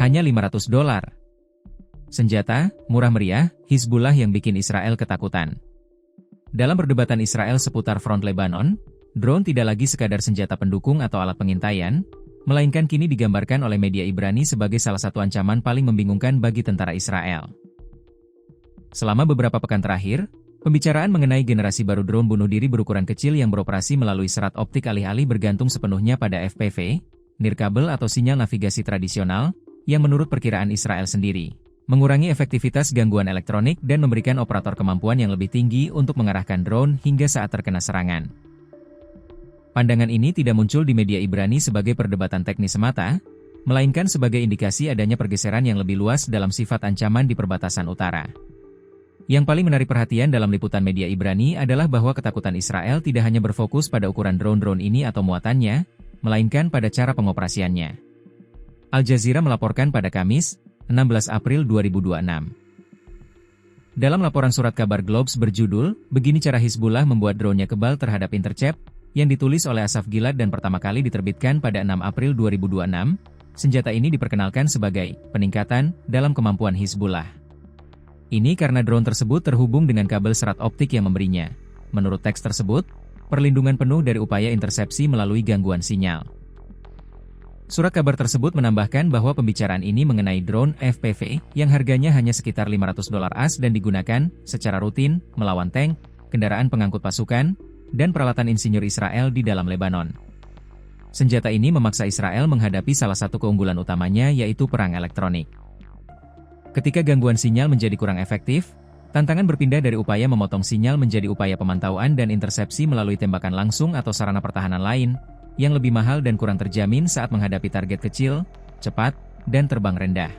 Hanya $500. Senjata murah meriah, Hizbullah yang bikin Israel ketakutan. Dalam perdebatan Israel seputar front Lebanon, drone tidak lagi sekadar senjata pendukung atau alat pengintaian, melainkan kini digambarkan oleh media Ibrani sebagai salah satu ancaman paling membingungkan bagi tentara Israel. Selama beberapa pekan terakhir, pembicaraan mengenai generasi baru drone bunuh diri berukuran kecil yang beroperasi melalui serat optik alih-alih bergantung sepenuhnya pada FPV, nirkabel atau sinyal navigasi tradisional, yang menurut perkiraan Israel sendiri, mengurangi efektivitas gangguan elektronik dan memberikan operator kemampuan yang lebih tinggi untuk mengarahkan drone hingga saat terkena serangan. Pandangan ini tidak muncul di media Ibrani sebagai perdebatan teknis semata, melainkan sebagai indikasi adanya pergeseran yang lebih luas dalam sifat ancaman di perbatasan utara. Yang paling menarik perhatian dalam liputan media Ibrani adalah bahwa ketakutan Israel tidak hanya berfokus pada ukuran drone-drone ini atau muatannya, melainkan pada cara pengoperasiannya. Al Jazeera melaporkan pada Kamis, 16 April 2026. Dalam laporan surat kabar Globes berjudul, "Begini cara Hizbullah membuat drone-nya kebal terhadap intercept", yang ditulis oleh Asaf Gilad dan pertama kali diterbitkan pada 6 April 2026, senjata ini diperkenalkan sebagai peningkatan dalam kemampuan Hizbullah. Ini karena drone tersebut terhubung dengan kabel serat optik yang memberinya, menurut teks tersebut, perlindungan penuh dari upaya intersepsi melalui gangguan sinyal. Surat kabar tersebut menambahkan bahwa pembicaraan ini mengenai drone FPV yang harganya hanya sekitar $500 AS dan digunakan secara rutin melawan tank, kendaraan pengangkut pasukan, dan peralatan insinyur Israel di dalam Lebanon. Senjata ini memaksa Israel menghadapi salah satu keunggulan utamanya yaitu perang elektronik. Ketika gangguan sinyal menjadi kurang efektif, tantangan berpindah dari upaya memotong sinyal menjadi upaya pemantauan dan intersepsi melalui tembakan langsung atau sarana pertahanan lain, yang lebih mahal dan kurang terjamin saat menghadapi target kecil, cepat, dan terbang rendah.